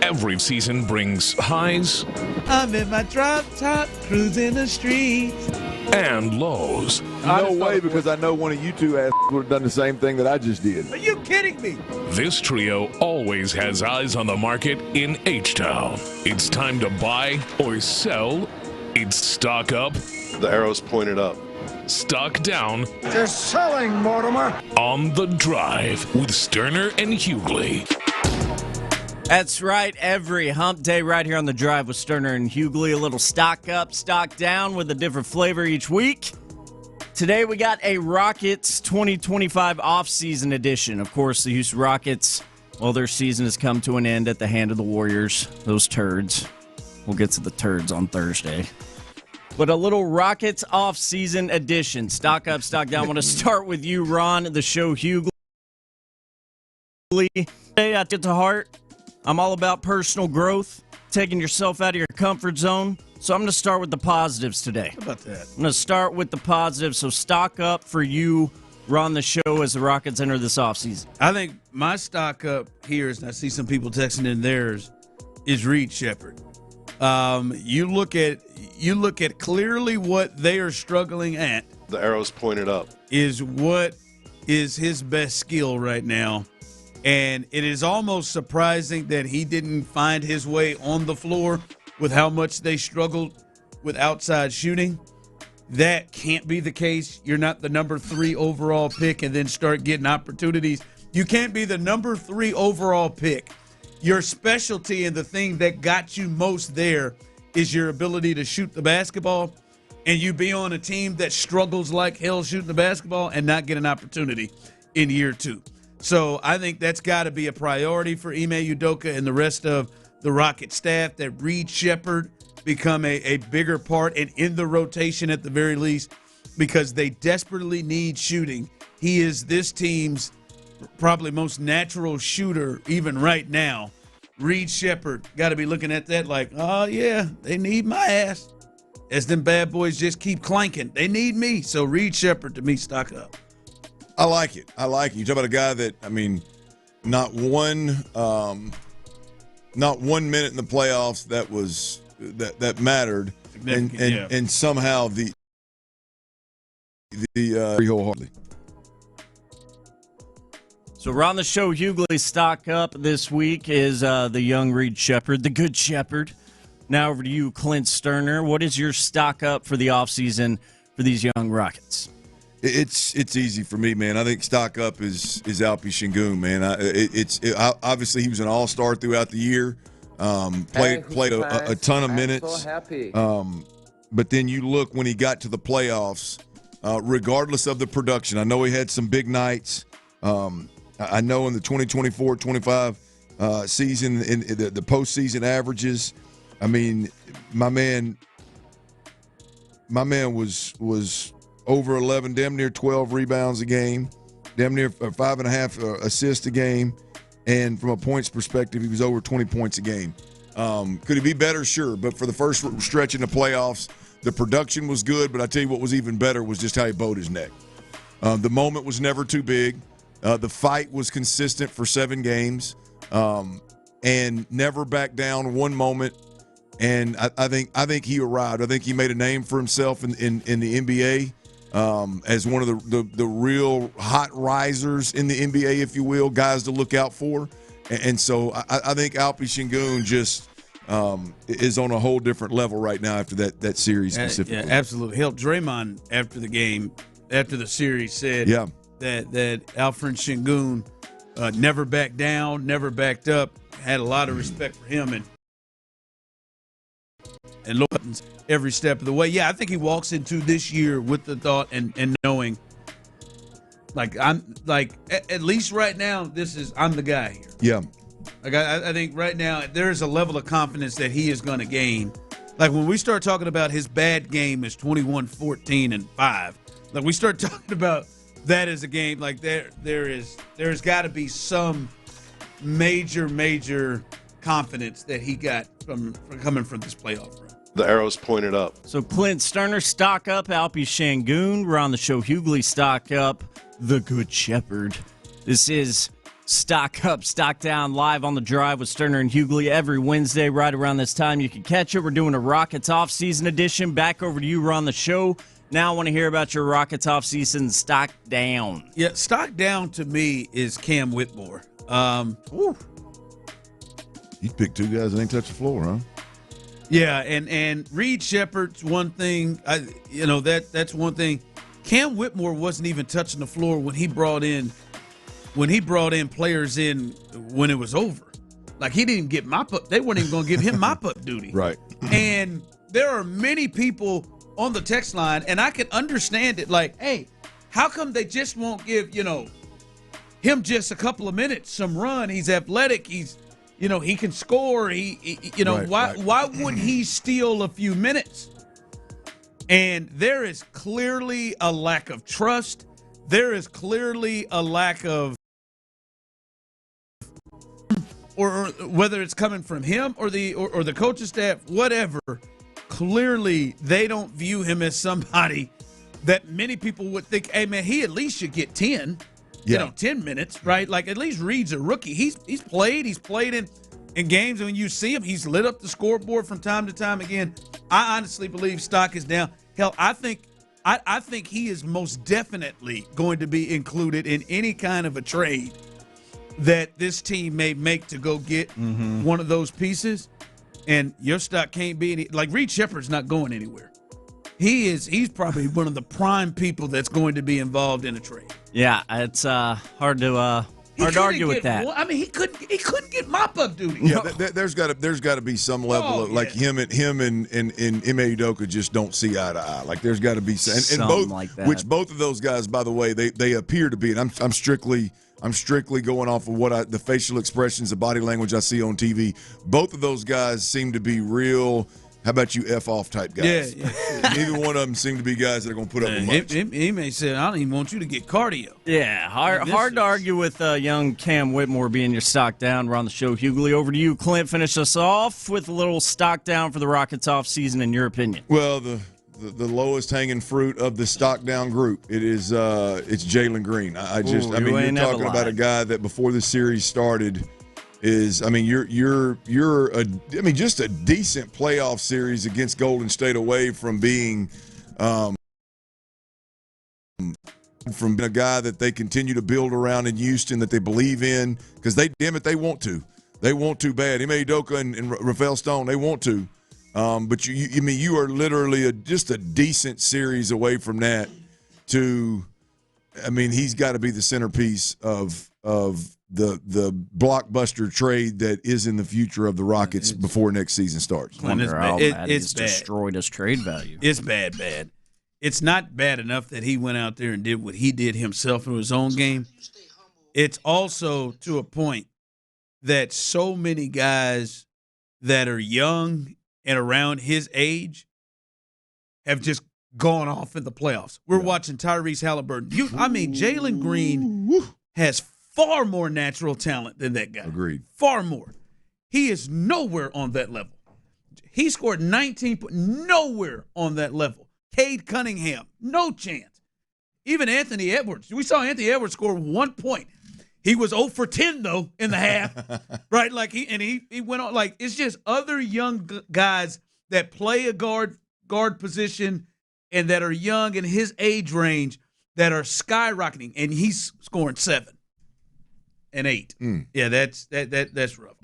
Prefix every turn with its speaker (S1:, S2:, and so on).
S1: Every season brings highs.
S2: I'm in my drop top, cruising the streets.
S1: And lows.
S3: No way, because I know one of you two ass would have done the same thing that I just did.
S2: Are you kidding me?
S1: This trio always has eyes on the market in H-Town. It's time to buy or sell. It's stock up.
S4: The arrow's pointed up.
S1: Stock down.
S5: They're selling, Mortimer.
S1: On the Drive with Stoerner and Hughley.
S6: That's right. Every hump day right here on the Drive with Stoerner and Hughley. A little stock up, stock down with a different flavor each week. Today we got a Rockets 2025 offseason edition. Of course, the Houston Rockets, well, their season has come to an end at the hand of the Warriors. Those turds. We'll get to the turds on Thursday. But a little Rockets offseason edition. Stock up, stock down. I want to start with you, Ron, the show Hughley. Hey, I get to heart. I'm all about personal growth, taking yourself out of your comfort zone. So I'm going to start with the positives today.
S2: How about that?
S6: I'm going to start with the positives. So stock up for you, Ron, the show as the Rockets enter this offseason.
S2: I think my stock up here, and I see some people texting in theirs, is Reed Shepherd. You look at clearly what they are struggling at.
S4: The arrow's pointed up.
S2: Is what is his best skill right now. And it is almost surprising that he didn't find his way on the floor with how much they struggled with outside shooting. That can't be the case. You're not the number 3 overall pick and then start getting opportunities. You can't be the number 3 overall pick. Your specialty and the thing that got you most there is your ability to shoot the basketball, and you be on a team that struggles like hell shooting the basketball and not get an opportunity in year 2. So I think that's got to be a priority for Ime Udoka and the rest of the Rocket staff, that Reed Shepherd become a bigger part and in the rotation at the very least, because they desperately need shooting. He is this team's probably most natural shooter even right now. Reed Shepherd got to be looking at that like, oh, yeah, they need my ass. As them bad boys just keep clanking. They need me. So Reed Shepherd, to me, stock up.
S3: I like it. You talk about a guy that, I mean, not one minute in the playoffs that mattered, and somehow the wholeheartedly.
S6: So around the show, Hughley stock up this week is the young Reed Shepherd, the good shepherd. Now over to you, Clint Stoerner. What is your stock up for the offseason for these young Rockets?
S3: It's easy for me, man. I think stock up is Alpi Şengün, man. Obviously he was an all-star throughout the year. Played a ton of minutes.
S7: So happy.
S3: But then you look when he got to the playoffs, regardless of the production. I know he had some big nights. I know in the 2024-25 season, in the postseason averages, I mean, my man was over 11, damn near 12 rebounds a game, damn near 5.5 assists a game, and from a points perspective, he was over 20 points a game. Could he be better? Sure, but for the first stretch in the playoffs, the production was good, but I tell you what was even better was just how he bowed his neck. The moment was never too big. The fight was consistent for 7 games, and never backed down one moment. And I think he arrived. I think he made a name for himself in the NBA. As one of the real hot risers in the NBA, if you will, guys to look out for. And so I think Alpi Şengün just is on a whole different level right now after that series specifically.
S2: Yeah, absolutely. Hell, Draymond after the game, after the series said that Alfred Şengün never backed down, never backed up, had a lot of respect for him and Lawton's every step of the way. Yeah, I think he walks into this year with the thought and knowing, at least right now, I'm the guy here.
S3: Yeah.
S2: Like I think right now there is a level of confidence that he is going to gain. Like when we start talking about his bad game is 21, 14, and 5. Like we start talking about that as a game. Like there's got to be some major confidence that he got from coming from this playoff run.
S4: The arrow's pointed up.
S6: So Clint Stoerner, stock up. Alpi Şengün. We're on the show Hughley, stock up. The Good Shepherd. This is Stock Up, Stock Down, live on the drive with Stoerner and Hughley every Wednesday right around this time. You can catch it. We're doing a Rockets Offseason edition. Back over to you, Ron, the show. Now I want to hear about your Rockets Offseason Stock Down.
S2: Yeah, Stock Down to me is Cam Whitmore.
S3: You picked two guys that ain't touched the floor, huh?
S2: Yeah, and Reed Shepherd's one thing. That's one thing. Cam Whitmore wasn't even touching the floor when he brought in players in when it was over. Like, he didn't get mop up. They weren't even going to give him mop up duty.
S3: Right.
S2: And there are many people on the text line, and I can understand it. Like, hey, how come they just won't give him just a couple of minutes, some run? He's athletic. He's he can score. Why would he steal a few minutes? And there is clearly a lack of trust. There is clearly a lack of, or whether it's coming from him or the coaching staff, whatever. Clearly, they don't view him as somebody that many people would think, hey, man, he at least should get 10. 10 minutes, right? Like, at least Reed's a rookie. He's played in games, and when you see him, he's lit up the scoreboard from time to time. Again, I honestly believe stock is down. Hell, I think he is most definitely going to be included in any kind of a trade that this team may make to go get one of those pieces. And your stock can't be any, like, Reed Shepherd's not going anywhere. He's probably one of the prime people that's going to be involved in a trade.
S6: Yeah, it's hard to argue with that.
S2: I mean, he couldn't get mop up duty.
S3: Yeah, there's got to be some level of like him and Ime Udoka just don't see eye to eye. Like, there's got to be and both
S6: like that.
S3: Which both of those guys, by the way, they appear to be. And I'm strictly going off of what the facial expressions, the body language I see on TV. Both of those guys seem to be real. How about you F off type guys?
S2: Yeah.
S3: Neither one of them seem to be guys that are going to put up with much.
S2: He may say, I don't even want you to get cardio.
S6: Yeah, hard to argue with young Cam Whitmore being your stock down. We're on the show, Hughley. Over to you, Clint. Finish us off with a little stock down for the Rockets off season, in your opinion.
S3: Well, the lowest hanging fruit of the stock down group, it's Jalen Green. You're talking about a guy that before the series started just a decent playoff series against Golden State away from being from a guy that they continue to build around in Houston, that they believe in, because they want to. They want to bad. Ime Udoka and Rafael Stone, they want to. But you are literally just a decent series away from that. He's got to be the centerpiece of the blockbuster trade that is in the future of the Rockets before next season starts.
S6: It's destroyed his trade value.
S2: It's bad. It's not bad enough that he went out there and did what he did himself in his own game. It's also to a point that so many guys that are young and around his age have just gone off in the playoffs. We're watching Tyrese Halliburton. Jalen Green has far more natural talent than that guy.
S3: Agreed.
S2: Far more. He is nowhere on that level. He scored 19 points. Nowhere on that level. Cade Cunningham, no chance. Even Anthony Edwards. We saw Anthony Edwards score 1 point. He was 0 for 10, though, in the half. Right? Like, he went on. Like, it's just other young guys that play a guard position and that are young in his age range that are skyrocketing, and he's scoring 7 and 8. Yeah, that's rough.